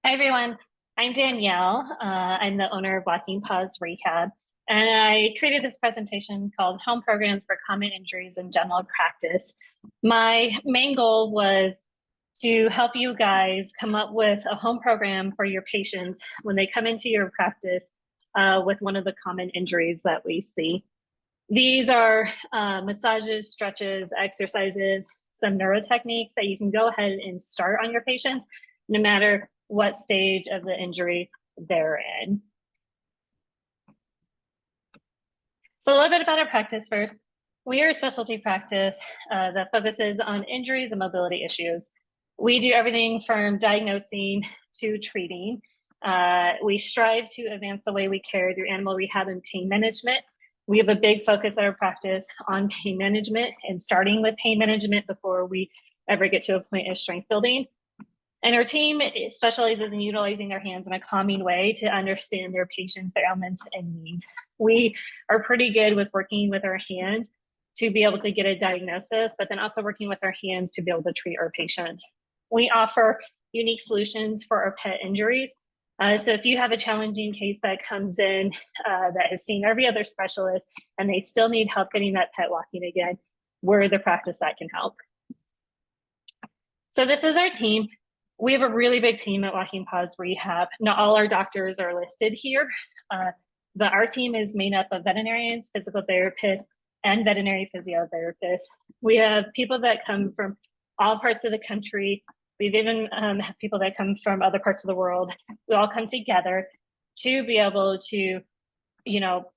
Hi, everyone. I'm Danielle. I'm the owner of Walking Paws Rehab, and I created this presentation called Home Programs for Common Injuries in General Practice. My main goal was to help you guys come up with a home program for your patients when they come into your practice with one of the common injuries that we see. These are massages, stretches, exercises, some neuro techniques that you can go ahead and start on your patients, no matter what stage of the injury they're in. So a little bit about our practice first. We are a specialty practice that focuses on injuries and mobility issues. We do everything from diagnosing to treating. We strive to advance the way we care through animal rehab and pain management. We have a big focus at our practice on pain management and starting with pain management before we ever get to a point of strength building. And our team specializes in utilizing their hands in a calming way to understand their patients, their ailments, and needs. We are pretty good with working with our hands to be able to get a diagnosis, but then also working with our hands to be able to treat our patients. We offer unique solutions for our pet injuries. So if you have a challenging case that comes in that has seen every other specialist and they still need help getting that pet walking again, we're the practice that can help. So this is our team. We have a really big team at Walking Paws Rehab. Not all our doctors are listed here, but our team is made up of veterinarians, physical therapists, and veterinary physiotherapists. We have people that come from all parts of the country. We've even have people that come from other parts of the world. We all come together to be able to,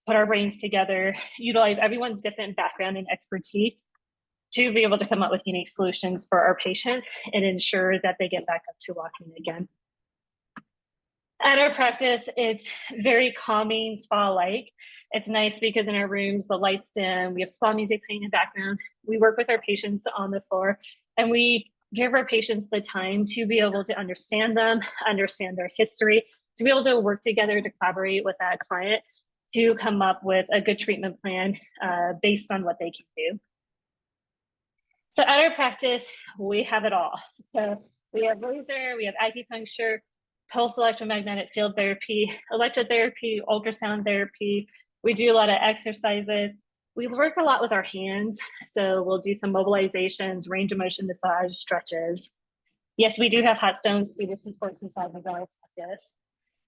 put our brains together, utilize everyone's different background and expertise to be able to come up with unique solutions for our patients and ensure that they get back up to walking again. At our practice, it's very calming, spa-like. It's nice because in our rooms, the lights dim, we have spa music playing in the background. We work with our patients on the floor, and we give our patients the time to be able to understand them, understand their history, to be able to work together to collaborate with that client to come up with a good treatment plan based on what they can do. So at our practice, we have it all. So we have laser, we have acupuncture, pulse electromagnetic field therapy, electrotherapy, ultrasound therapy. We do a lot of exercises. We work a lot with our hands. So we'll do some mobilizations, range of motion massage, stretches. Yes, we do have hot stones. We do some sports massages on our practice.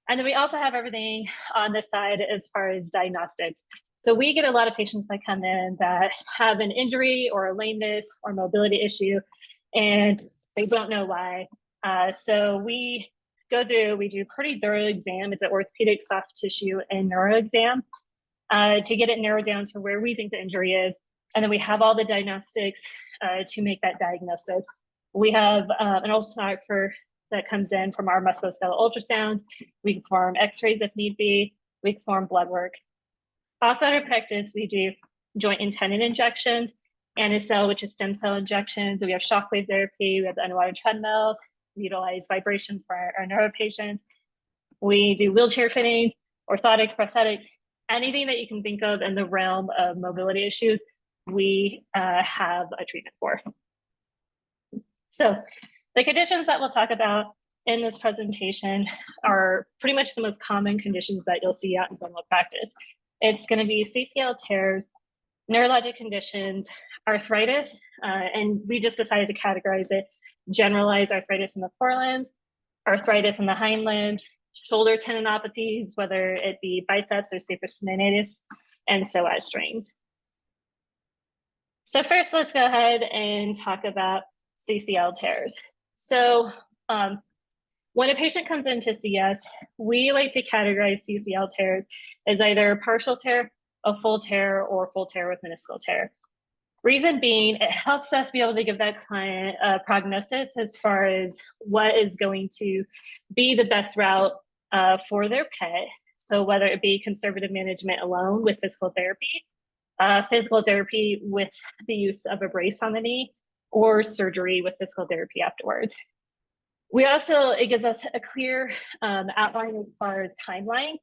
And then we also have everything on this side as far as diagnostics. So we get a lot of patients that come in that have an injury or a lameness or mobility issue, and they don't know why. So we go through, we do a pretty thorough exam. It's an orthopedic, soft tissue, and neuro exam to get it narrowed down to where we think the injury is. And then we have all the diagnostics to make that diagnosis. We have an ultrasonographer that comes in from our musculoskeletal ultrasounds. We perform x-rays if need be. We perform blood work. Also in our practice, we do joint and tendon injections, Anacell, which is stem cell injections. We have shockwave therapy. We have the underwater treadmills. We utilize vibration for our neuro patients. We do wheelchair fittings, orthotics, prosthetics, anything that you can think of in the realm of mobility issues, we have a treatment for. So the conditions that we'll talk about in this presentation are pretty much the most common conditions that you'll see out in general practice. It's going to be CCL tears, neurologic conditions, arthritis, and we just decided to categorize it, generalized arthritis in the forelimbs, arthritis in the hind limbs, shoulder tendinopathies, whether it be biceps or stapes stenosus, and psoas strains. So first, let's go ahead and talk about CCL tears. So when a patient comes in to see us, we like to categorize CCL tears as either a partial tear, a full tear, or a full tear with meniscal tear. Reason being, it helps us be able to give that client a prognosis as far as what is going to be the best route for their pet. So whether it be conservative management alone with physical therapy with the use of a brace on the knee, or surgery with physical therapy afterwards. It gives us a clear outline as far as timeline.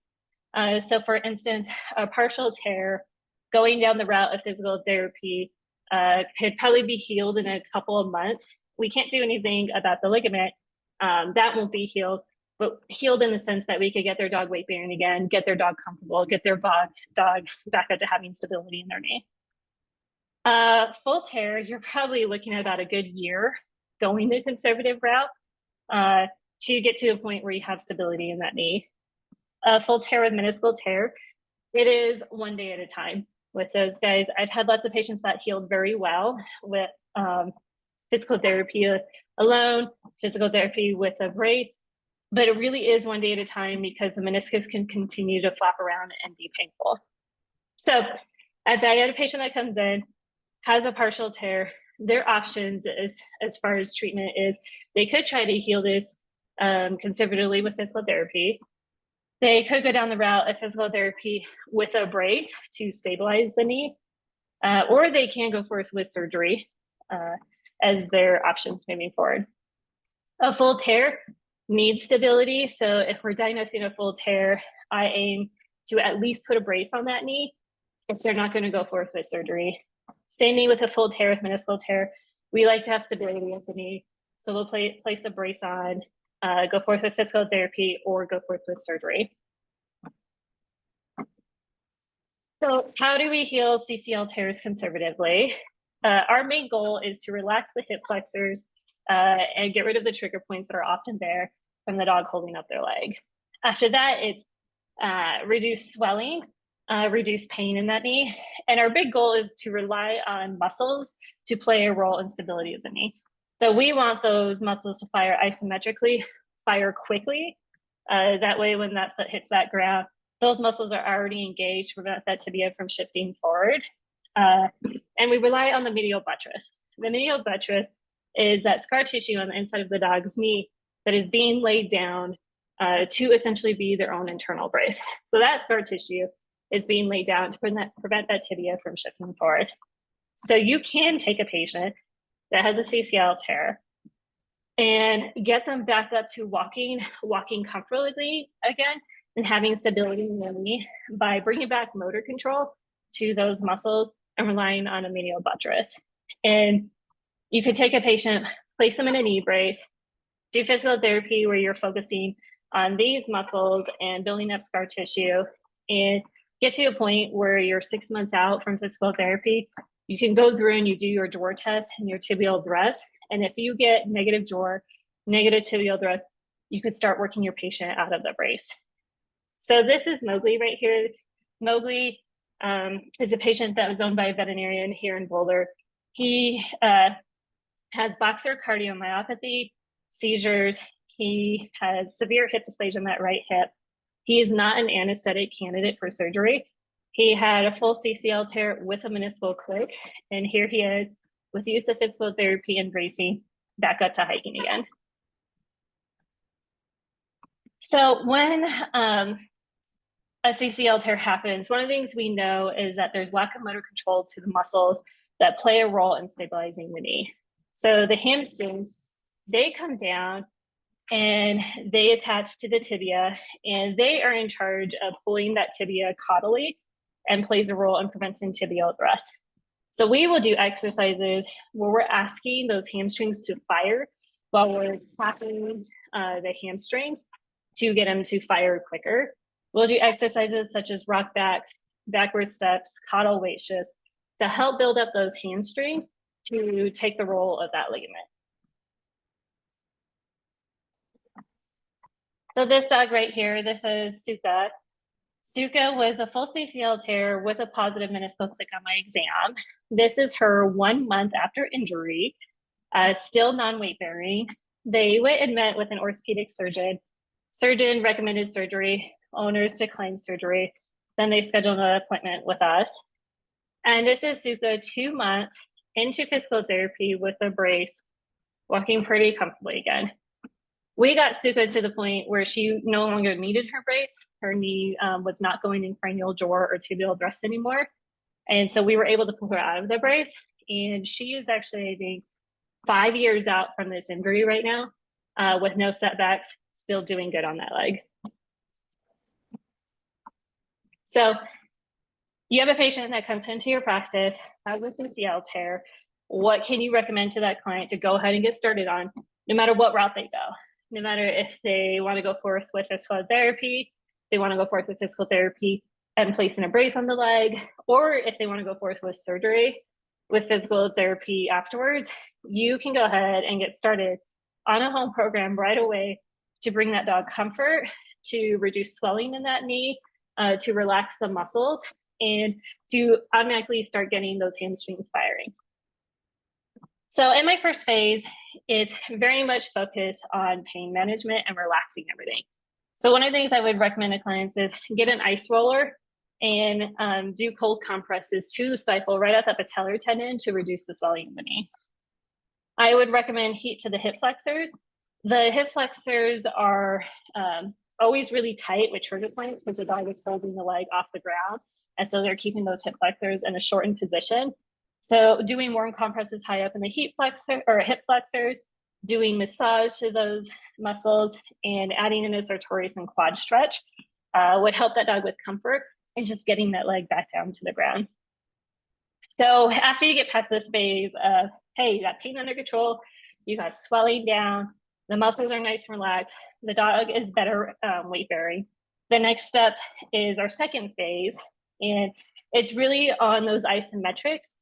So for instance, a partial tear going down the route of physical therapy could probably be healed in a couple of months. We can't do anything about the ligament. That won't be healed. but healed in the sense that we could get their dog weight bearing again, get their dog comfortable, get their dog back up to having stability in their knee. Full tear, you're probably looking at about a good year going the conservative route to get to a point where you have stability in that knee. Full tear with meniscal tear, it is one day at a time with those guys. I've had lots of patients that healed very well with physical therapy alone, physical therapy with a brace, but it really is one day at a time because the meniscus can continue to flap around and be painful. So if I had a patient that comes in, has a partial tear, their options as far as treatment is they could try to heal this conservatively with physical therapy. They could go down the route of physical therapy with a brace to stabilize the knee, or they can go forth with surgery as their options moving forward. A full tear needs stability. So if we're diagnosing a full tear, I aim to at least put a brace on that knee if they're not going to go forth with surgery. Same knee with a full tear with meniscal tear. We like to have stability with the knee. So we'll place a brace on, go forth with physical therapy, or go forth with surgery. So how do we heal CCL tears conservatively? Our main goal is to relax the hip flexors and get rid of the trigger points that are often there from the dog holding up their leg. After that, it's reduce swelling, reduce pain in that knee. And our big goal is to rely on muscles to play a role in stability of the knee. So we want those muscles to fire isometrically, fire quickly. That way, when that foot hits that ground, those muscles are already engaged to prevent that tibia from shifting forward. And we rely on the medial buttress. The medial buttress is that scar tissue on the inside of the dog's knee that is being laid down to essentially be their own internal brace. So that scar tissue is being laid down to prevent that tibia from shifting forward. So you can take a patient that has a CCL tear and get them back up to walking comfortably again and having stability in their knee by bringing back motor control to those muscles and relying on a medial buttress. And you could take a patient, place them in a knee brace, do physical therapy where you're focusing on these muscles and building up scar tissue, and get to a point where you're 6 months out from physical therapy. You can go through and you do your jaw test and your tibial thrust. And if you get negative jaw, negative tibial thrust, you could start working your patient out of the brace. So this is Mowgli right here. Mowgli is a patient that was owned by a veterinarian here in Boulder. He has boxer cardiomyopathy, seizures. He has severe hip dysplasia in that right hip. He is not an anesthetic candidate for surgery. He had a full CCL tear with a meniscal click, and here he is with use of physical therapy and bracing back up to hiking again. So when a CCL tear happens, one of the things we know is that there's lack of motor control to the muscles that play a role in stabilizing the knee. So the hamstrings, they come down and they attach to the tibia, and they are in charge of pulling that tibia caudally and plays a role in preventing tibial thrust. So we will do exercises where we're asking those hamstrings to fire while we're tapping the hamstrings to get them to fire quicker. We'll do exercises such as rock backs, backward steps, caudal weight shifts to help build up those hamstrings to take the role of that ligament. So this dog right here, this is Suka. Suka was a full CCL tear with a positive meniscal click on my exam. This is her 1 month after injury, still non-weight bearing. They went and met with an orthopedic surgeon. Surgeon recommended surgery, owners declined surgery. Then they scheduled an appointment with us. And this is Suka 2 months into physical therapy with a brace, walking pretty comfortably again. We got Suka to the point where she no longer needed her brace. Her knee was not going in cranial jaw or tibial thrust anymore. And so we were able to pull her out of the brace. And she is actually, I think, 5 years out from this injury right now with no setbacks, still doing good on that leg. So you have a patient that comes into your practice, has a CCL tear. What can you recommend to that client to go ahead and get started on, no matter what route they go? no matter if they want to go forth with physical therapy, they want to go forth with physical therapy and placing a brace on the leg, or if they want to go forth with surgery with physical therapy afterwards, you can go ahead and get started on a home program right away to bring that dog comfort, to reduce swelling in that knee, to relax the muscles, and to automatically start getting those hamstrings firing. So in my first phase, it's very much focused on pain management and relaxing everything. So one of the things I would recommend to clients is get an ice roller and do cold compresses to the stifle right at that patellar tendon to reduce the swelling in the knee. I would recommend heat to the hip flexors. The hip flexors are always really tight with trigger points because the dog is holding the leg off the ground. And so they're keeping those hip flexors in a shortened position. So doing warm compresses high up in the hip flexors, doing massage to those muscles, and adding in a sartorius and quad stretch would help that dog with comfort and just getting that leg back down to the ground. So after you get past this phase of, hey, you got pain under control, you got swelling down, the muscles are nice and relaxed, the dog is better weight bearing. The next step is our second phase, and it's really on those isometrics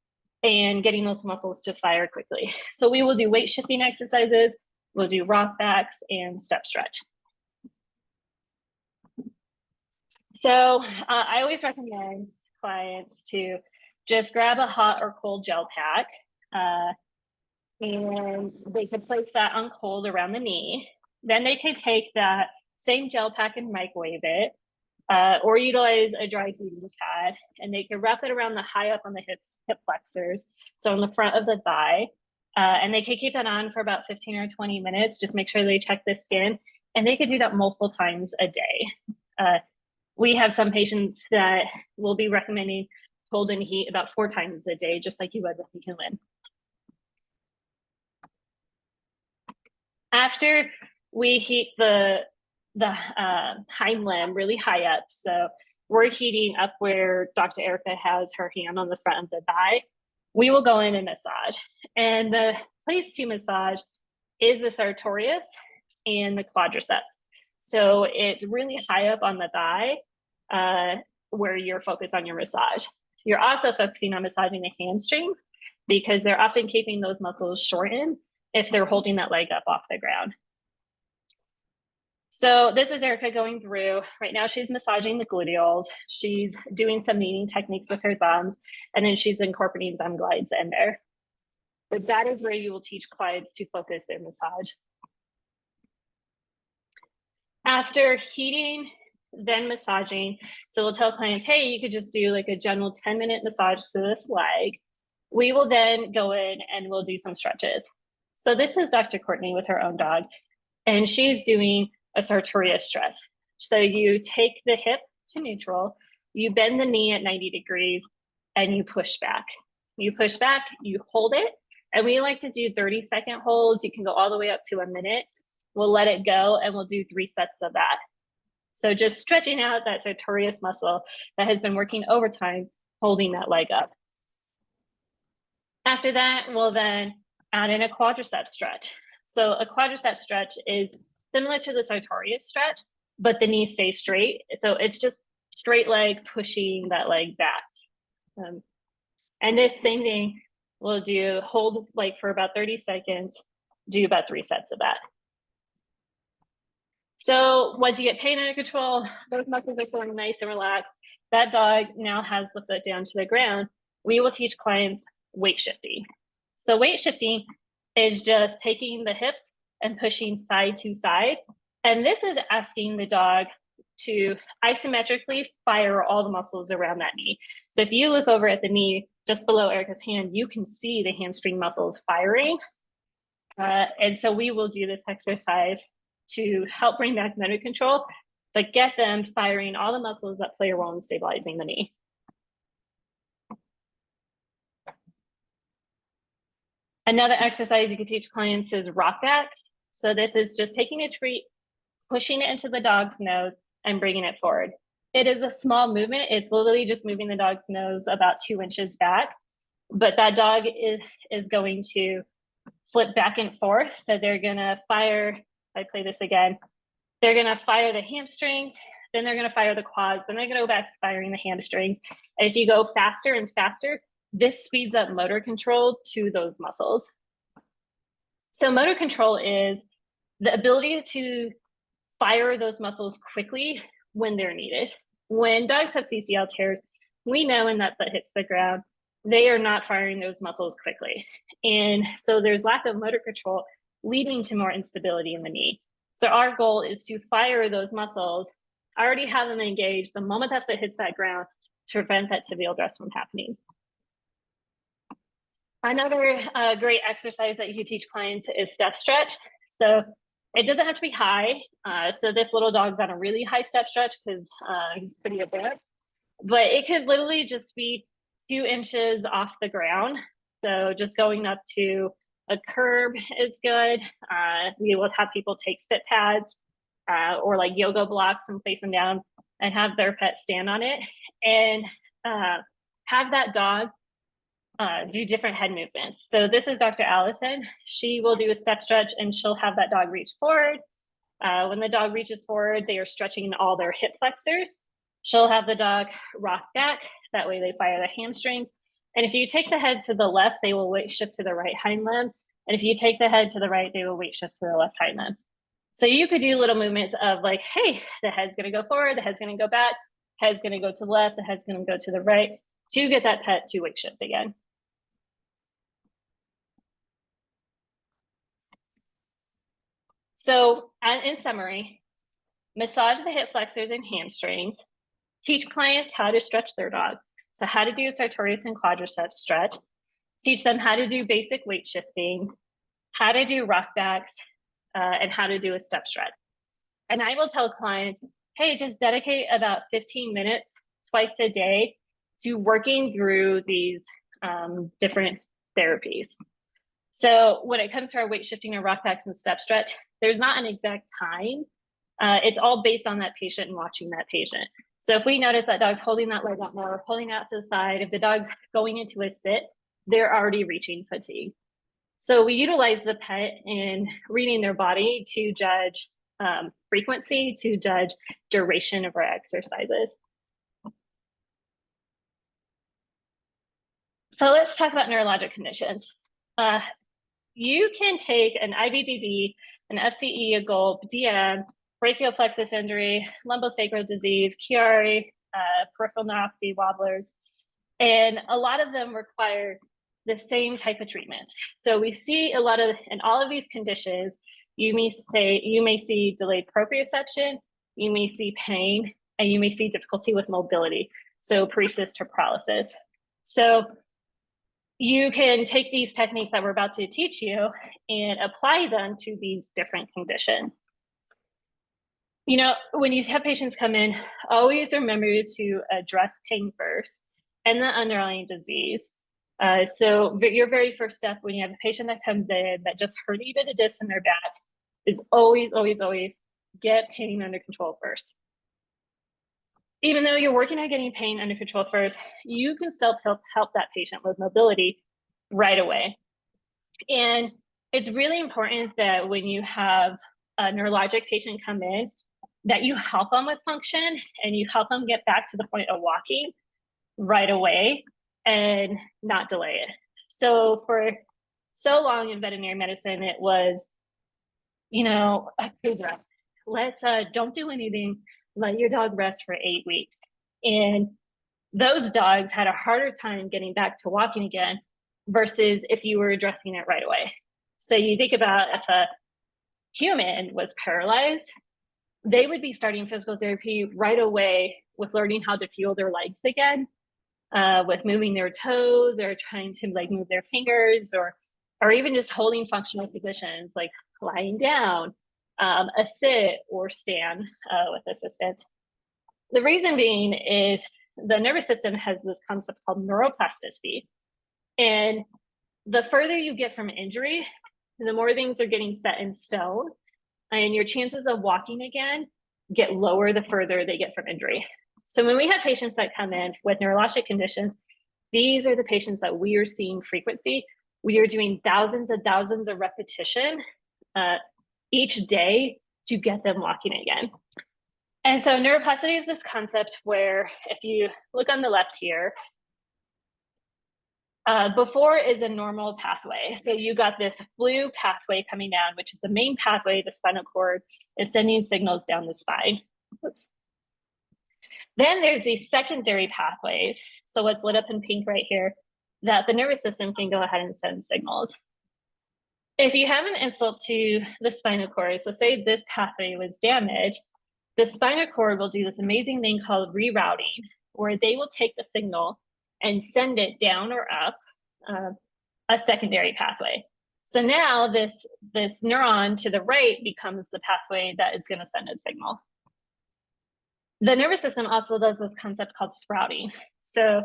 and getting those muscles to fire quickly. So we will do weight shifting exercises, we'll do rock backs and step stretch. So I always recommend clients to just grab a hot or cold gel pack, and they could place that on cold around the knee. Then they could take that same gel pack and microwave it, or utilize a dry heating pad, and they could wrap it around the high up on the hip flexors, so on the front of the thigh, and they could keep that on for about 15 or 20 minutes, just make sure they check the skin, and they could do that multiple times a day. We have some patients that will be recommending cold and heat about 4 times a day, just like you would with the hindlimb. After we heat the hind limb really high up, so we're heating up where Dr. Erica has her hand on the front of the thigh, we will go in and massage. And the place to massage is the sartorius and the quadriceps. So it's really high up on the thigh where you're focused on your massage. You're also focusing on massaging the hamstrings because they're often keeping those muscles shortened if they're holding that leg up off the ground. So this is Erica going through. Right now she's massaging the gluteals. She's doing some kneading techniques with her thumbs, and then she's incorporating thumb glides in there. But that is where you will teach clients to focus their massage. After heating, then massaging, so we'll tell clients, hey, you could just do like a general 10-minute massage to this leg. We will then go in and we'll do some stretches. So this is Dr. Courtney with her own dog, and she's doing a sartorius stretch. So you take the hip to neutral, you bend the knee at 90 degrees, and you push back. You push back, you hold it, and we like to do 30-second holds. You can go all the way up to a minute. We'll let it go, and we'll do 3 sets of that. So just stretching out that sartorius muscle that has been working overtime, holding that leg up. After that, we'll then add in a quadricep stretch. So a quadricep stretch is similar to the sartorius stretch, but the knee stays straight. So it's just straight leg pushing that leg back. And this same thing we'll do, hold like for about 30 seconds, do about 3 sets of that. So once you get pain under control, those muscles are feeling nice and relaxed, that dog now has the foot down to the ground, we will teach clients weight shifting. So weight shifting is just taking the hips and pushing side to side. And this is asking the dog to isometrically fire all the muscles around that knee. So if you look over at the knee just below Erica's hand, you can see the hamstring muscles firing. And so we will do this exercise to help bring back motor control, but get them firing all the muscles that play a role in stabilizing the knee. Another exercise you can teach clients is rock backs. So this is just taking a treat, pushing it into the dog's nose and bringing it forward. It is a small movement. It's literally just moving the dog's nose about 2 inches back, but that dog is going to flip back and forth. So they're gonna fire I play this again, they're going to fire the hamstrings, then they're going to fire the quads, then they're going to go back to firing the hamstrings. And if you go faster and faster, this speeds up motor control to those muscles. So motor control is the ability to fire those muscles quickly when they're needed. When dogs have CCL tears, we know when that foot hits the ground, they are not firing those muscles quickly. And so there's lack of motor control leading to more instability in the knee. So our goal is to fire those muscles, already have them engaged the moment that foot hits that ground to prevent that tibial thrust from happening. Another great exercise that you can teach clients is step stretch. So it doesn't have to be high. So this little dog's on a really high step stretch because he's pretty advanced, but it could literally just be 2 inches off the ground. So just going up to a curb is good. We will have people take fit pads or like yoga blocks and place them down and have their pet stand on it and have that dog do different head movements. So this is Dr. Allison. She will do a step stretch and she'll have that dog reach forward. When the dog reaches forward, they are stretching all their hip flexors. She'll have the dog rock back. That way they fire the hamstrings. And if you take the head to the left, they will weight shift to the right hind limb. And if you take the head to the right, they will weight shift to the left hind limb. So you could do little movements of like, hey, the head's going to go forward, the head's going to go back, head's going to go to the left, the head's going to go to the right to get that pet to weight shift again. So in summary, massage the hip flexors and hamstrings, teach clients how to stretch their dog. So how to do a sartorius and quadriceps stretch, teach them how to do basic weight shifting, how to do rock backs, and how to do a step stretch. And I will tell clients, hey, just dedicate about 15 minutes twice a day to working through these different therapies. So when it comes to our weight shifting or rock backs and step stretch, there's not an exact time. It's all based on that patient and watching that patient. So if we notice that dog's holding that leg up more, pulling out to the side, if the dog's going into a sit, they're already reaching fatigue. So we utilize the pet in reading their body to judge frequency, to judge duration of our exercises. So let's talk about neurologic conditions. You can take an IBDD, an FCE, a gulp, DM, brachial plexus injury, lumbosacral disease, Chiari, peripheral neuropathy, wobblers, and a lot of them require the same type of treatment. So we see a lot of, in all of these conditions, you may see delayed proprioception, you may see pain, and you may see difficulty with mobility. So paresis to paralysis. So you can take these techniques that we're about to teach you and apply them to these different conditions. You know, when you have patients come in, always remember to address pain first and the underlying disease. So your very first step when you have a patient that comes in that just herniated a disc in their back is always, always, always get pain under control first. Even though you're working on getting pain under control first, you can still help that patient with mobility right away. And it's really important that when you have a neurologic patient come in, that you help them with function and you help them get back to the point of walking right away and not delay it. So for so long in veterinary medicine, it was, you know, a good rest. Let's don't do anything. Let your dog rest for 8 weeks. And those dogs had a harder time getting back to walking again versus if you were addressing it right away. So you think about if a human was paralyzed, they would be starting physical therapy right away with learning how to feel their legs again, with moving their toes or trying to like move their fingers or even just holding functional positions like lying down, a sit or stand with assistance. The reason being is the nervous system has this concept called neuroplasticity. And the further you get from injury, the more things are getting set in stone and your chances of walking again get lower the further they get from injury. So when we have patients that come in with neurologic conditions, these are the patients that we are seeing frequency. We are doing thousands and thousands of repetition, each day to get them walking again. And so neuroplasticity is this concept where if you look on the left here, before is a normal pathway. So you got this blue pathway coming down, which is the main pathway. The spinal cord is sending signals down the spine. Oops. Then there's these secondary pathways. So what's lit up in pink right here, that the nervous system can go ahead and send signals. If you have an insult to the spinal cord, so say this pathway was damaged, the spinal cord will do this amazing thing called rerouting, where they will take the signal and send it down or up a secondary pathway. So now this neuron to the right becomes the pathway that is going to send a signal. The nervous system also does this concept called sprouting. So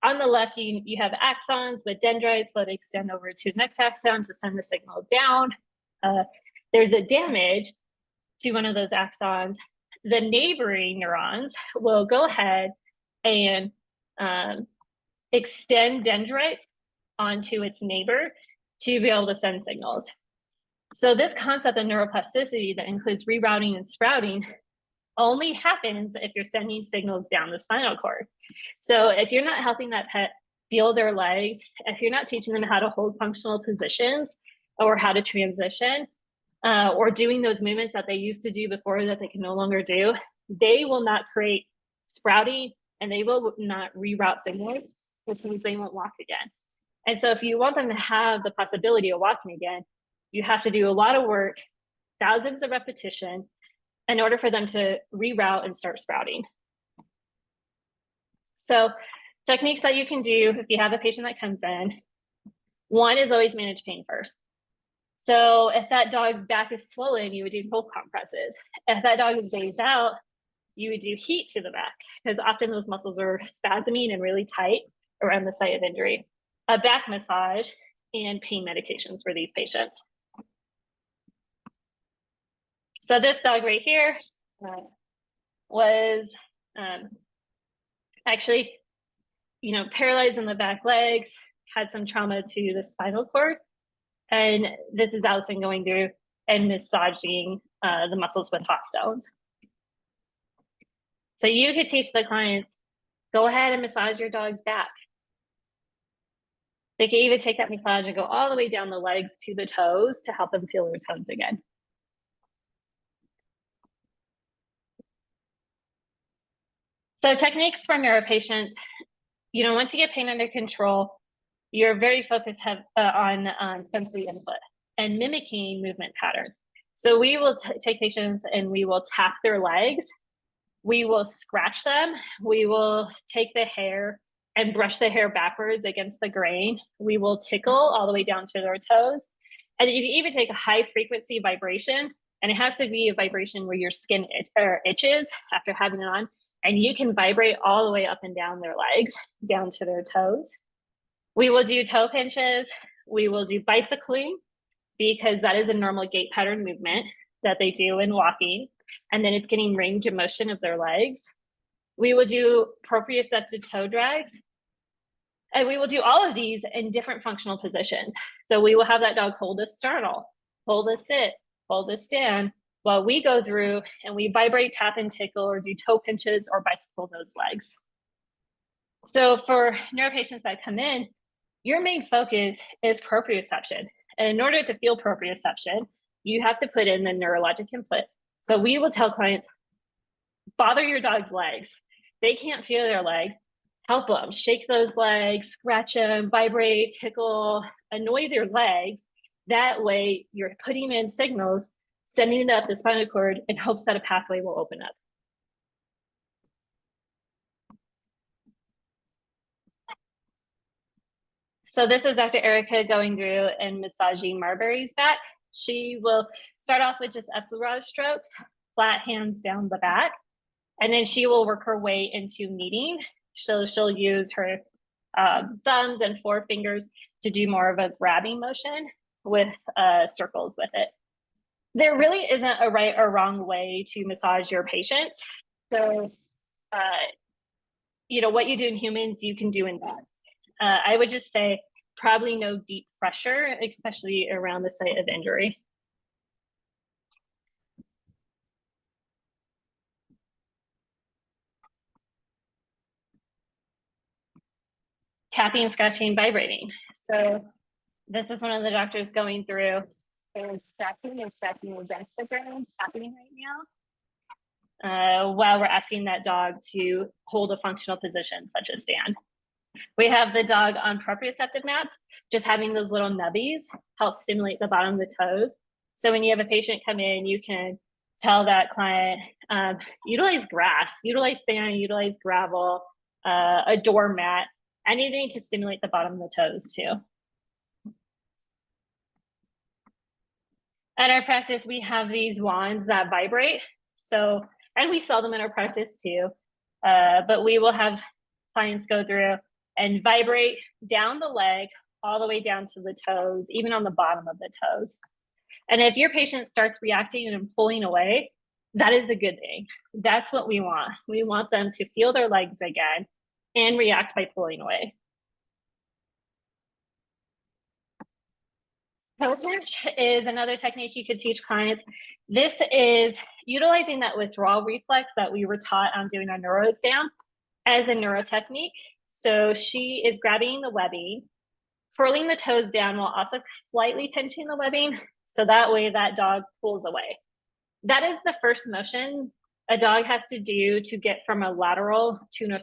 on the left, you have axons with dendrites that extend over to the next axon to send the signal down. There's a damage to one of those axons. The neighboring neurons will go ahead and extend dendrites onto its neighbor to be able to send signals. So this concept of neuroplasticity that includes rerouting and sprouting only happens if you're sending signals down the spinal cord. So if you're not helping that pet feel their legs, if you're not teaching them how to hold functional positions or how to transition, or doing those movements that they used to do before that they can no longer do, they will not create sprouting and they will not reroute signals, which means they won't walk again. And so if you want them to have the possibility of walking again, you have to do a lot of work, thousands of repetition, in order for them to reroute and start sprouting. So techniques that you can do if you have a patient that comes in, one is always manage pain first. So if that dog's back is swollen, you would do cold compresses. If that dog is dazed out, you would do heat to the back, because often those muscles are spasming and really tight around the site of injury. A back massage and pain medications for these patients. So this dog right here was actually, paralyzed in the back legs, had some trauma to the spinal cord. And this is Allison going through and massaging the muscles with hot stones. So you could teach the clients, go ahead and massage your dog's back. They can even take that massage and go all the way down the legs to the toes to help them feel their toes again. So techniques for neuro patients, once you get pain under control, you're very focused on sensory input and mimicking movement patterns. So we will take patients and we will tap their legs. We will scratch them. We will take the hair and brush the hair backwards against the grain. We will tickle all the way down to their toes. And you can even take a high frequency vibration, and it has to be a vibration where your skin itches after having it on. And you can vibrate all the way up and down their legs, down to their toes. We will do toe pinches. We will do bicycling, because that is a normal gait pattern movement that they do in walking. And then it's getting range of motion of their legs. We will do proprioceptive toe drags. And we will do all of these in different functional positions. So we will have that dog hold a startle, hold a sit, hold a stand, while we go through and we vibrate, tap, and tickle, or do toe pinches or bicycle those legs. So for neuro patients that come in, your main focus is proprioception. And in order to feel proprioception, you have to put in the neurologic input. So we will tell clients, bother your dog's legs. They can't feel their legs. Help them, shake those legs, scratch them, vibrate, tickle, annoy their legs. That way you're putting in signals, sending it up the spinal cord in hopes that a pathway will open up. So this is Dr. Erica going through and massaging Marbury's back. She will start off with just effleurage strokes, flat hands down the back, and then she will work her way into kneading. So she'll use her thumbs and forefingers to do more of a grabbing motion with circles with it. There really isn't a right or wrong way to massage your patients. So, what you do in humans, you can do in dogs. I would just say probably no deep pressure, especially around the site of injury. tapping, scratching, vibrating. So this is one of the doctors going through and scratching against the ground, happening right now, while we're asking that dog to hold a functional position, such as stand. We have the dog on proprioceptive mats. Just having those little nubbies helps stimulate the bottom of the toes. So when you have a patient come in, you can tell that client, utilize grass, utilize sand, utilize gravel, a doormat, anything to stimulate the bottom of the toes too. At our practice, we have these wands that vibrate. So, and we sell them in our practice too. But we will have clients go through and vibrate down the leg, all the way down to the toes, even on the bottom of the toes. And if your patient starts reacting and pulling away, that is a good thing. That's what we want. We want them to feel their legs again and react by pulling away. Toe pinch is another technique you could teach clients. This is utilizing that withdrawal reflex that we were taught on doing our neuro exam as a neuro technique. So she is grabbing the webbing, curling the toes down while also slightly pinching the webbing. So that way that dog pulls away. That is the first motion a dog has to do to get from a lateral to a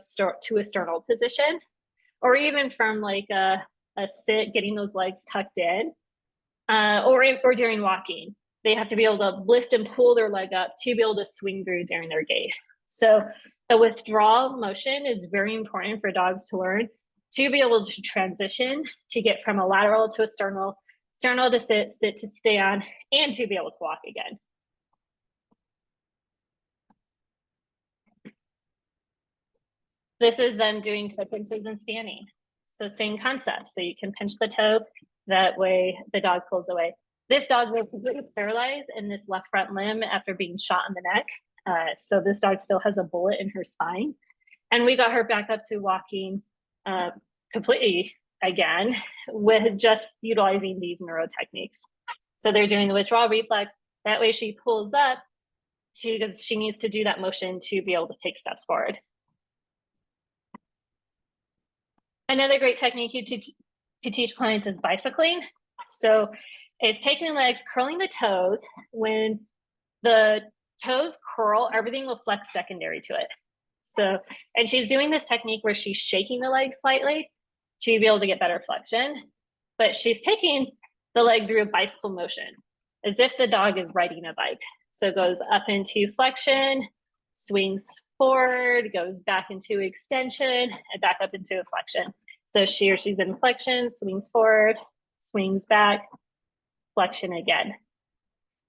sternal position, or even from like a sit, getting those legs tucked in. Or during walking, they have to be able to lift and pull their leg up to be able to swing through during their gait. So the withdrawal motion is very important for dogs to learn, to be able to transition, to get from a lateral to a sternal to sit, sit to stand, and to be able to walk again. This is them doing toe pinches and standing. So same concept. So you can pinch the toe, that way the dog pulls away. This dog was completely paralyzed in this left front limb after being shot in the neck. So this dog still has a bullet in her spine. And we got her back up to walking completely again with just utilizing these neuro techniques. So they're doing the withdrawal reflex. That way she pulls up because she needs to do that motion to be able to take steps forward. Another great technique to teach clients is bicycling. So it's taking the legs, curling the toes. When the toes curl, everything will flex secondary to it. So, and she's doing this technique where she's shaking the leg slightly to be able to get better flexion, but she's taking the leg through a bicycle motion, as if the dog is riding a bike. So it goes up into flexion, swings forward, goes back into extension, and back up into a flexion. So she's in flexion, swings forward, swings back, flexion again.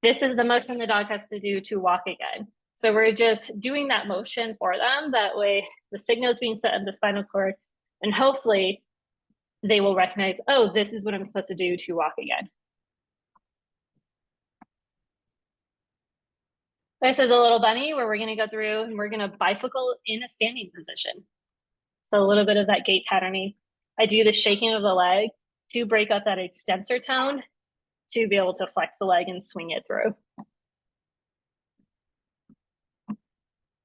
This is the motion the dog has to do to walk again. So we're just doing that motion for them. That way the signal is being set in the spinal cord, and hopefully they will recognize, oh, this is what I'm supposed to do to walk again. This is a little bunny where we're going to go through and we're going to bicycle in a standing position. So a little bit of that gait patterning. I do the shaking of the leg to break up that extensor tone to be able to flex the leg and swing it through.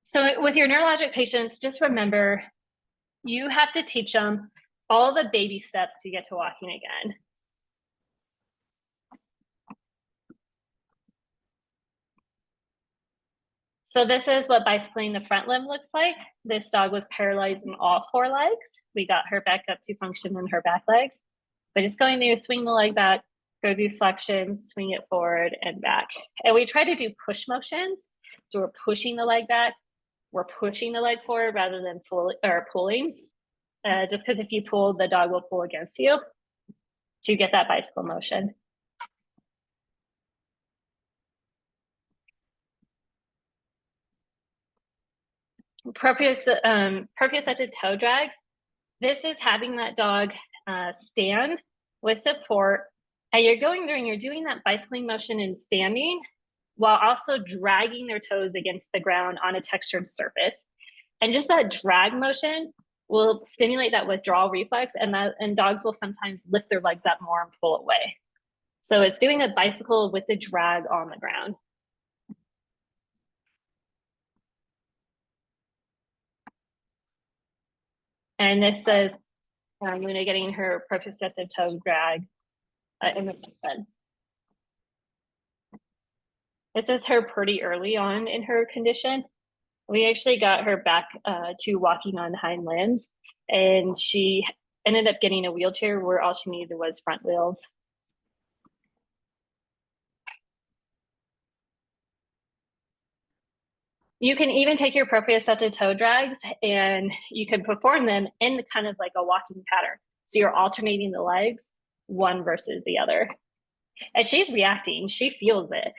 So with your neurologic patients, just remember, you have to teach them all the baby steps to get to walking again. So this is what bicycling the front limb looks like. This dog was paralyzed in all four legs. We got her back up to function in her back legs. But just going there, swing the leg back, go through flexion, swing it forward and back. And we try to do push motions. So we're pushing the leg back. We're pushing the leg forward rather than pulling. Just because if you pull, the dog will pull against you to get that bicycle motion. Proprioceptive toe drags. This is having that dog stand with support, and you're going through and you're doing that bicycling motion and standing while also dragging their toes against the ground on a textured surface. And just that drag motion will stimulate that withdrawal reflex, and dogs will sometimes lift their legs up more and pull away. So it's doing a bicycle with the drag on the ground. And this says Luna getting her proprioceptive toe drag in the bed. This is her pretty early on in her condition. We actually got her back to walking on hind limbs, and she ended up getting a wheelchair where all she needed was front wheels. You can even take your proprioceptive toe drags and you can perform them in kind of like a walking pattern. So you're alternating the legs, one versus the other. And she's reacting, she feels it.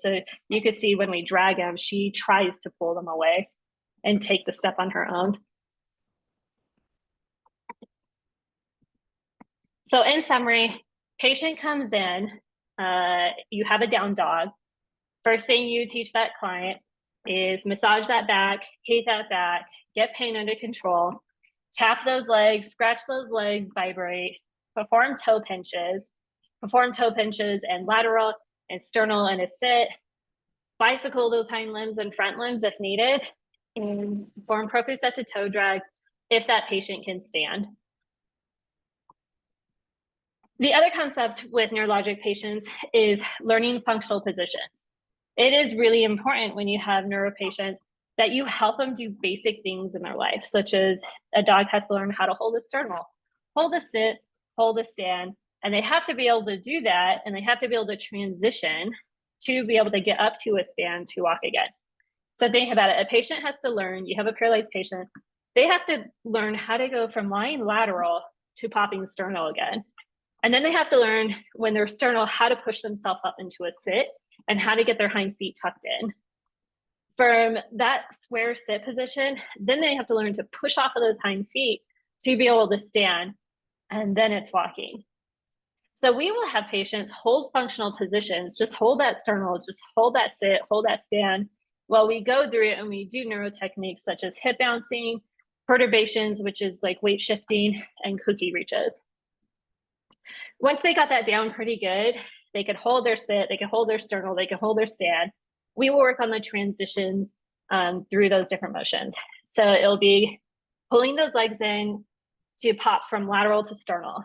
So you can see when we drag them, she tries to pull them away and take the step on her own. So in summary, patient comes in, you have a down dog. First thing you teach that client is massage that back, hit that back, get pain under control, tap those legs, scratch those legs, vibrate, perform toe pinches and lateral and sternal and a sit, bicycle those hind limbs and front limbs if needed, and perform proprioceptive toe drag if that patient can stand. The other concept with neurologic patients is learning functional positions. It is really important when you have neuro patients that you help them do basic things in their life, such as a dog has to learn how to hold a sternal, hold a sit, hold a stand, and they have to be able to do that, and they have to be able to transition to be able to get up to a stand to walk again. So think about it. A patient has to learn, you have a paralyzed patient, they have to learn how to go from lying lateral to popping sternal again. And then they have to learn when they're sternal how to push themselves up into a sit and how to get their hind feet tucked in. From that square sit position, then they have to learn to push off of those hind feet to be able to stand, and then it's walking. So we will have patients hold functional positions, just hold that sternal, just hold that sit, hold that stand, while we go through it and we do neuro techniques such as hip bouncing, perturbations, which is like weight shifting, and cookie reaches. Once they got that down pretty good, they could hold their sit, they could hold their sternal, they could hold their stand. We will work on the transitions through those different motions. So it'll be pulling those legs in to pop from lateral to sternal,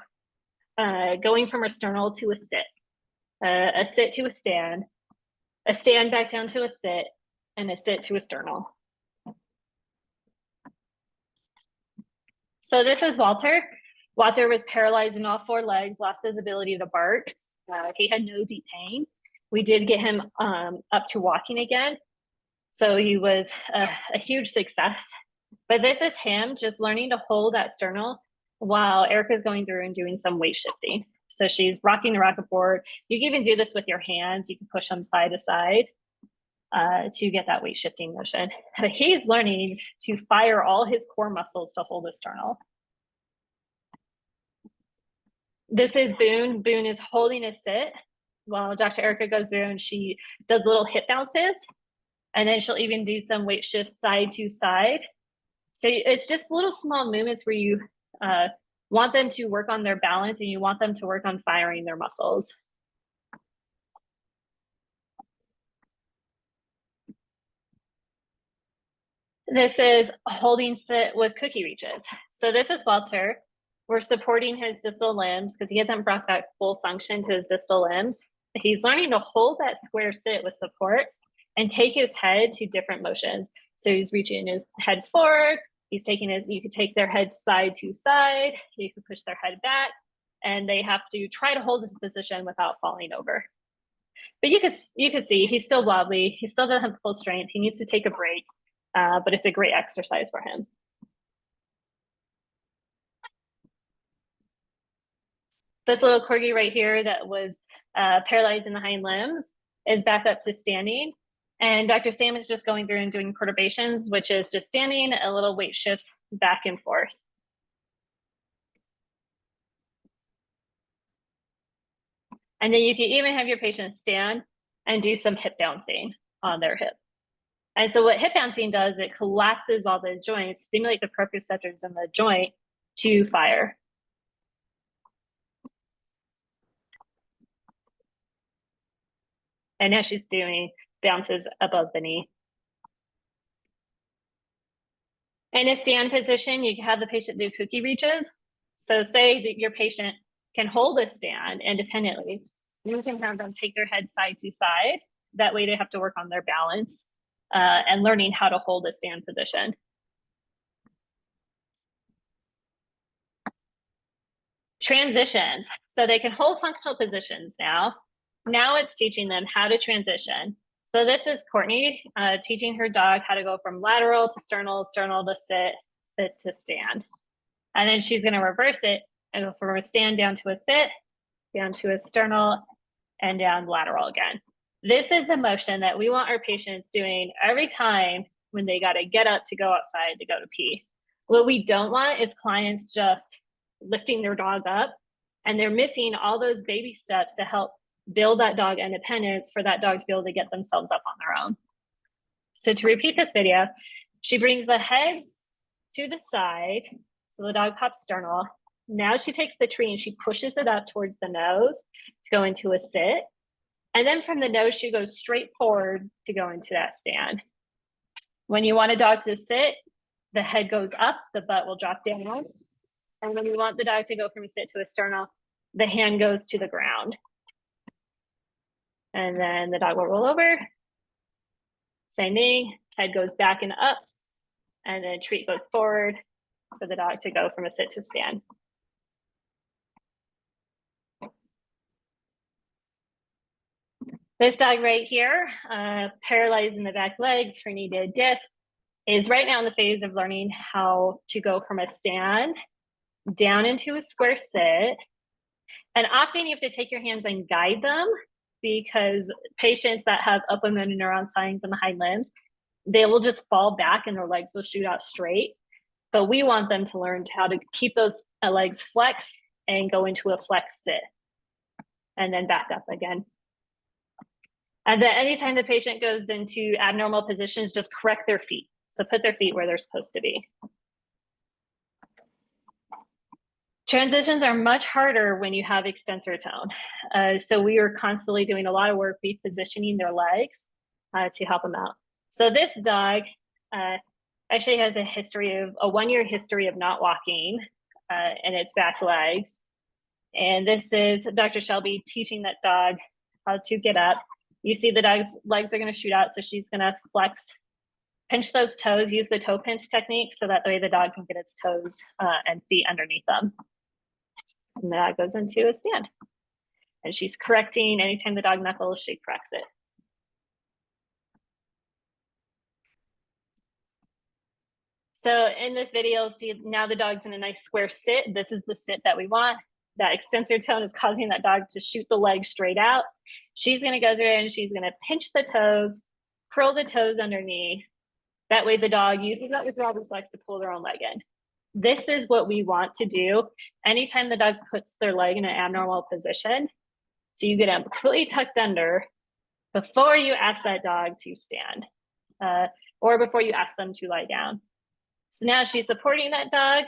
going from a sternal to a sit to a stand back down to a sit, and a sit to a sternal. So this is Walter. Walter was paralyzed in all four legs, lost his ability to bark. He had no deep pain. We did get him up to walking again. So he was a huge success. But this is him just learning to hold that sternal while Erica's going through and doing some weight shifting. So she's rocking the rocket board. You can even do this with your hands. You can push them side to side to get that weight shifting motion. But he's learning to fire all his core muscles to hold the sternal. This is Boone. Boone is holding a sit while Dr. Erica goes through and she does little hip bounces. And then she'll even do some weight shifts side to side. So it's just little small movements where you want them to work on their balance and you want them to work on firing their muscles. This is holding sit with cookie reaches. So this is Walter. We're supporting his distal limbs because he hasn't brought that full function to his distal limbs. He's learning to hold that square sit with support and take his head to different motions. So he's reaching his head forward. He's taking his, you could take their head side to side. You could push their head back, and they have to try to hold this position without falling over. But you can see he's still wobbly. He still doesn't have full strength. He needs to take a break, but it's a great exercise for him. This little corgi right here that was paralyzed in the hind limbs is back up to standing. And Dr. Sam is just going through and doing perturbations, which is just standing, a little weight shifts back and forth. And then you can even have your patient stand and do some hip bouncing on their hip. And so what hip bouncing does, it collapses all the joints, stimulate the proprioceptors in the joint to fire. And now she's doing bounces above the knee. In a stand position, you can have the patient do cookie reaches. So say that your patient can hold a stand independently. You can have them take their head side to side. That way they have to work on their balance and learning how to hold a stand position. Transitions. So they can hold functional positions now. Now it's teaching them how to transition. So this is Courtney teaching her dog how to go from lateral to sternal, sternal to sit, sit to stand. And then she's going to reverse it and go from a stand down to a sit, down to a sternal, and down lateral again. This is the motion that we want our patients doing every time when they got to get up to go outside to go to pee. What we don't want is clients just lifting their dog up and they're missing all those baby steps to help build that dog independence for that dog to be able to get themselves up on their own. So to repeat this video, she brings the head to the side. So the dog pops sternal. Now she takes the tree and she pushes it up towards the nose to go into a sit. And then from the nose, she goes straight forward to go into that stand. When you want a dog to sit, the head goes up, the butt will drop down. And when you want the dog to go from a sit to a sternal, the hand goes to the ground. And then the dog will roll over. Same thing, head goes back and up. And then treat goes forward for the dog to go from a sit to a stand. This dog right here, paralyzed in the back legs, herniated disc, is right now in the phase of learning how to go from a stand down into a square sit. And often you have to take your hands and guide them because patients that have upper motor neuron signs in the hind limbs, they will just fall back and their legs will shoot out straight. But we want them to learn how to keep those legs flexed and go into a flex sit and then back up again. And then anytime the patient goes into abnormal positions, just correct their feet. So put their feet where they're supposed to be. Transitions are much harder when you have extensor tone. So we are constantly doing a lot of work repositioning their legs to help them out. So this dog actually has a 1-year history of not walking in its back legs. And this is Dr. Shelby teaching that dog how to get up. You see the dog's legs are going to shoot out, so she's going to flex, pinch those toes, use the toe pinch technique so that way the dog can get its toes and feet underneath them. And the dog goes into a stand. And she's correcting anytime the dog knuckles, she corrects it. So in this video, see now the dog's in a nice square sit. This is the sit that we want. That extensor tone is causing that dog to shoot the leg straight out. She's going to go through and she's going to pinch the toes, curl the toes underneath. That way the dog uses that withdrawal reflex to pull their own leg in. This is what we want to do anytime the dog puts their leg in an abnormal position. So you get them completely tucked under before you ask that dog to stand or before you ask them to lie down. So now she's supporting that dog,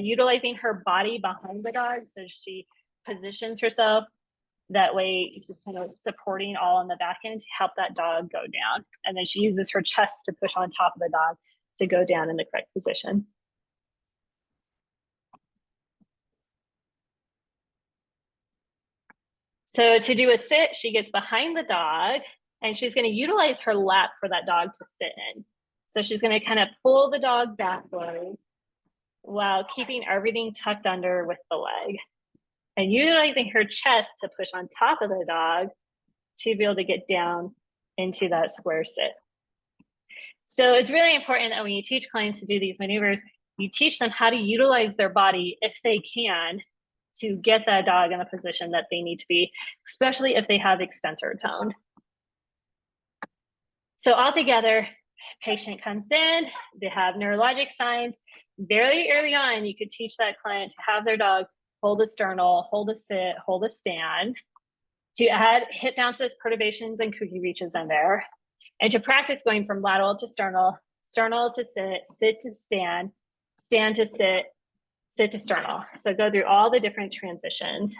utilizing her body behind the dog. So she positions herself that way, she's kind of supporting all on the back end to help that dog go down. And then she uses her chest to push on top of the dog to go down in the correct position. So to do a sit, she gets behind the dog and she's going to utilize her lap for that dog to sit in. So she's going to kind of pull the dog backwards while keeping everything tucked under with the leg and utilizing her chest to push on top of the dog to be able to get down into that square sit. So it's really important that when you teach clients to do these maneuvers, you teach them how to utilize their body if they can to get that dog in a position that they need to be, especially if they have extensor tone. So altogether, patient comes in, they have neurologic signs. Very early on, you could teach that client to have their dog hold a sternal, hold a sit, hold a stand, to add hip bounces, perturbations, and cookie reaches in there, and to practice going from lateral to sternal, sternal to sit, sit to stand, stand to sit, sit to sternal. So go through all the different transitions.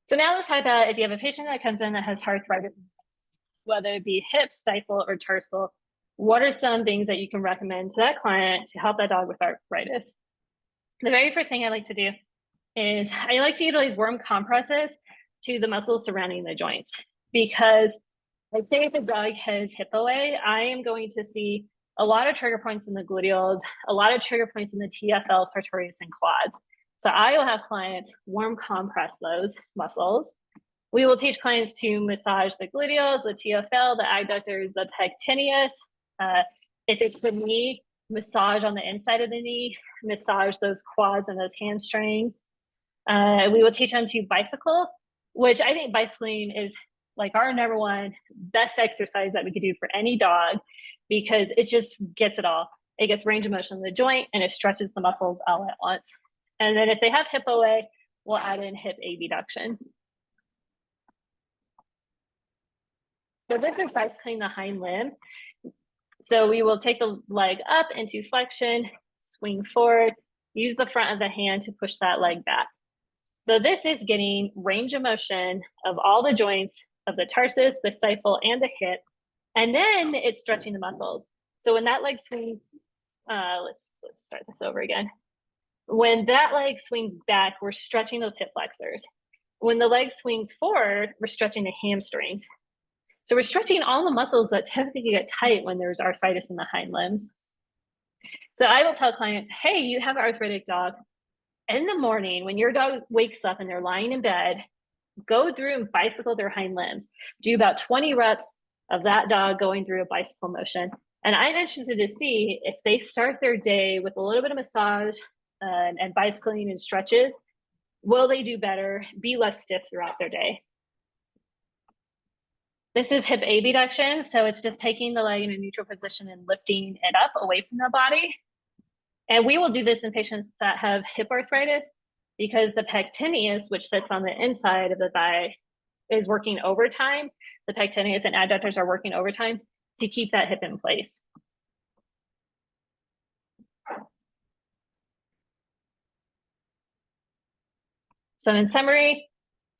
So now let's talk about if you have a patient that comes in that has arthritis, whether it be hip, stifle, or tarsal, what are some things that you can recommend to that client to help that dog with arthritis? The very first thing I like to do is I like to utilize warm compresses to the muscles surrounding the joints, because like say if a dog has hip OA, I am going to see a lot of trigger points in the gluteals, a lot of trigger points in the TFL, sartorius, and quads. So I will have clients warm compress those muscles. We will teach clients to massage the gluteals, the TFL, the adductors, the pectineus. If it's the knee, massage on the inside of the knee, massage those quads and those hamstrings. We will teach them to bicycle, which I think bicycling is like our number one best exercise that we could do for any dog, because it just gets it all. It gets range of motion in the joint and it stretches the muscles all at once. And then if they have hip OA, we'll add in hip abduction. So this is bicycling the hind limb. So we will take the leg up into flexion, swing forward, use the front of the hand to push that leg back. So this is getting range of motion of all the joints of the tarsus, the stifle, and the hip. And then it's stretching the muscles. So when that leg swings, let's start this over again. When that leg swings back, we're stretching those hip flexors. When the leg swings forward, we're stretching the hamstrings. So we're stretching all the muscles that typically get tight when there's arthritis in the hind limbs. So I will tell clients, hey, you have an arthritic dog. In the morning, when your dog wakes up and they're lying in bed, go through and bicycle their hind limbs. Do about 20 reps of that dog going through a bicycle motion. And I'm interested to see if they start their day with a little bit of massage and bicycling and stretches, will they do better, be less stiff throughout their day? This is hip abduction. So it's just taking the leg in a neutral position and lifting it up away from the body. And we will do this in patients that have hip arthritis, because the pectineus, which sits on the inside of the thigh, is working overtime. The pectineus and adductors are working overtime to keep that hip in place. So in summary,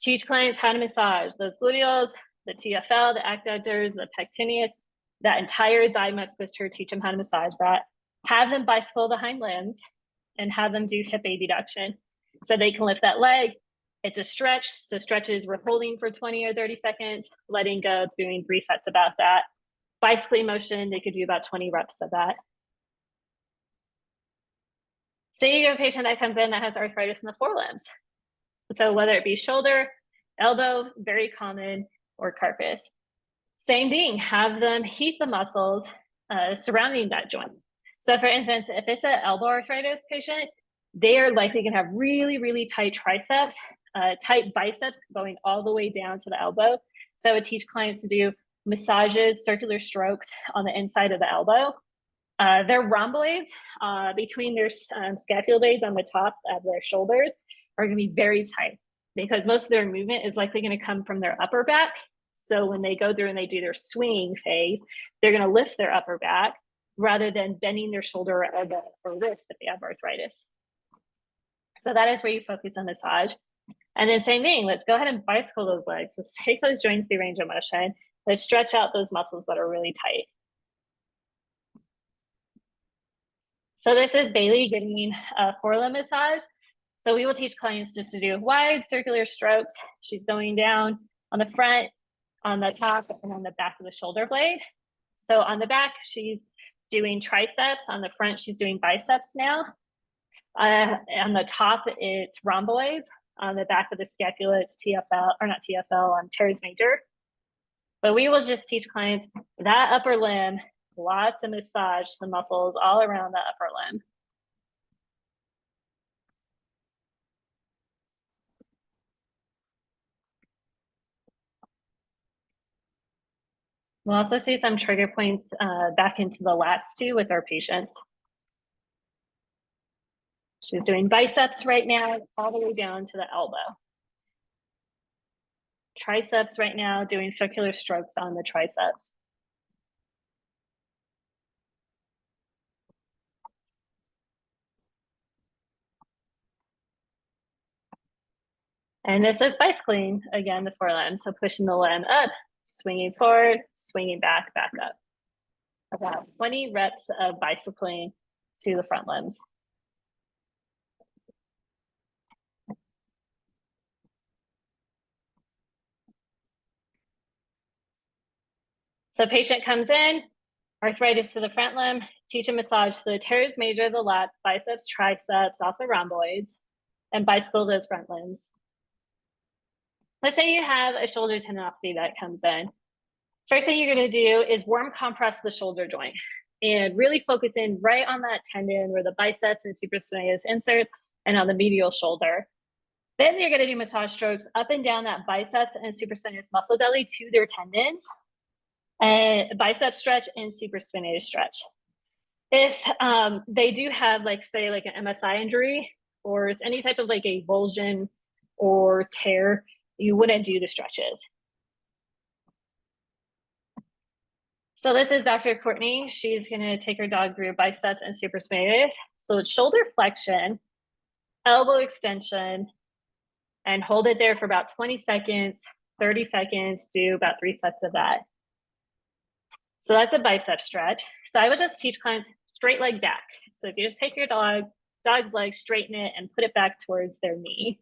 teach clients how to massage those gluteals, the TFL, the adductors, the pectineus, that entire thigh musculature, teach them how to massage that. Have them bicycle the hind limbs and have them do hip abduction so they can lift that leg. It's a stretch. So stretches, we're holding for 20 or 30 seconds, letting go, doing 3 sets about that. Bicycling motion, they could do about 20 reps of that. Say you have a patient that comes in that has arthritis in the forelimbs. So whether it be shoulder, elbow, very common, or carpus. Same thing, have them heat the muscles surrounding that joint. So for instance, if it's an elbow arthritis patient, they are likely gonna have really, really tight triceps, tight biceps going all the way down to the elbow. So I would teach clients to do massages, circular strokes on the inside of the elbow. Their rhomboids between their scapular blades on the top of their shoulders are gonna be very tight, because most of their movement is likely gonna come from their upper back. So when they go through and they do their swinging phase, they're gonna lift their upper back rather than bending their shoulder or elbow or wrist if they have arthritis. So that is where you focus on massage. And then same thing, let's go ahead and bicycle those legs. Let's take those joints through range of motion. Let's stretch out those muscles that are really tight. So this is Bailey getting a forelimb massage. So we will teach clients just to do wide circular strokes. She's going down on the front, on the top, and on the back of the shoulder blade. So on the back, she's doing triceps. On the front, she's doing biceps now. On the top, it's rhomboids. On the back of the scapula, it's TFL, or not TFL, teres major. But we will just teach clients that upper limb, lots of massage, the muscles all around the upper limb. We'll also see some trigger points back into the lats too with our patients. She's doing biceps right now, all the way down to the elbow. Triceps right now, doing circular strokes on the triceps. And this is bicycling, again, the forelimb. So pushing the limb up, swinging forward, swinging back, back up. about 20 reps of bicycling to the front limbs. So patient comes in, arthritis to the front limb, teach a massage to the teres major, the lats, biceps, triceps, also rhomboids, and bicycle those front limbs. Let's say you have a shoulder tendinopathy that comes in. First thing you're going to do is warm compress the shoulder joint and really focus in right on that tendon where the biceps and supraspinatus insert and on the medial shoulder. Then you're going to do massage strokes up and down that biceps and supraspinatus muscle belly to their tendons, and bicep stretch and supraspinatus stretch. If they do have, like, say, like an MSI injury or any type of like avulsion or tear, you wouldn't do the stretches. So this is Dr. Courtney. She's going to take her dog through biceps and supraspinatus. So it's shoulder flexion, elbow extension, and hold it there for about 20 seconds, 30 seconds, do about 3 sets of that. So that's a bicep stretch. So I would just teach clients straight leg back. So if you just take your dog's leg, straighten it, and put it back towards their knee.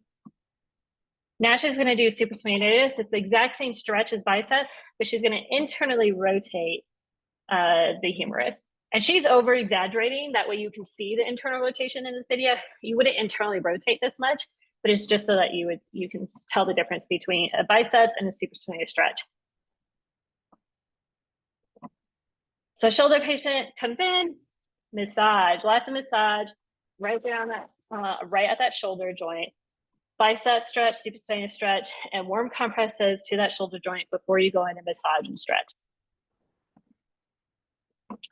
Now she's going to do supraspinatus. It's the exact same stretch as biceps, but she's going to internally rotate the humerus. And she's over exaggerating. That way you can see the internal rotation in this video. You wouldn't internally rotate this much, but it's just so that you can tell the difference between a biceps and a supraspinatus stretch. So shoulder patient comes in, massage, lots of massage, right down that, right at that shoulder joint. Bicep stretch, supraspinatus stretch, and warm compresses to that shoulder joint before you go in and massage and stretch.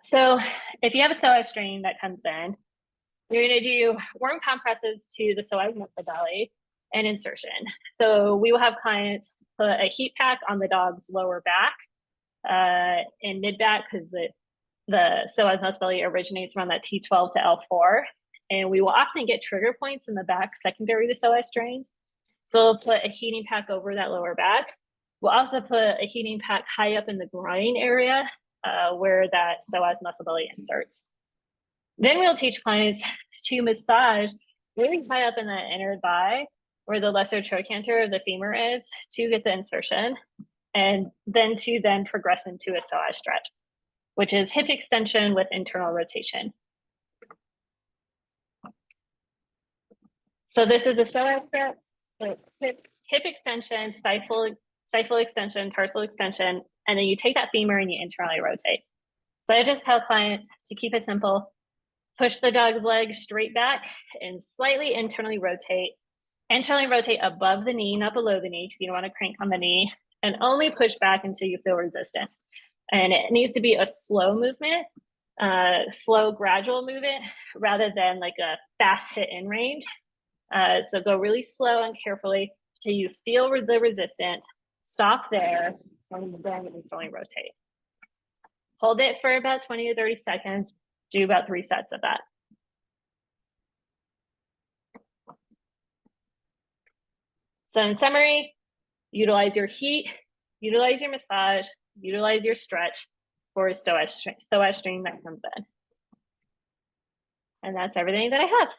So if you have a psoas strain that comes in, you're going to do warm compresses to the psoas muscle belly and insertion. So we will have clients put a heat pack on the dog's lower back and mid back, because the psoas muscle belly originates around that T12 to L4. And we will often get trigger points in the back secondary to psoas strains. So we'll put a heating pack over that lower back. We'll also put a heating pack high up in the groin area where that psoas muscle belly inserts. Then we'll teach clients to massage really high up in the inner thigh where the lesser trochanter of the femur is to get the insertion, and then to progress into a psoas stretch, which is hip extension with internal rotation. So this is a psoas stretch, hip extension, stifle extension, tarsal extension, and then you take that femur and you internally rotate. So I just tell clients to keep it simple. Push the dog's leg straight back and slightly internally rotate. Internally rotate above the knee, not below the knee, because you don't want to crank on the knee, and only push back until you feel resistance. And it needs to be a slow movement, slow, gradual movement, rather than like a fast hit in range. So go really slow and carefully till you feel the resistance, stop there, and then internally rotate. Hold it for about 20 to 30 seconds, do about 3 sets of that. So in summary, utilize your heat, utilize your massage, utilize your stretch for a psoas strain that comes in. And that's everything that I have.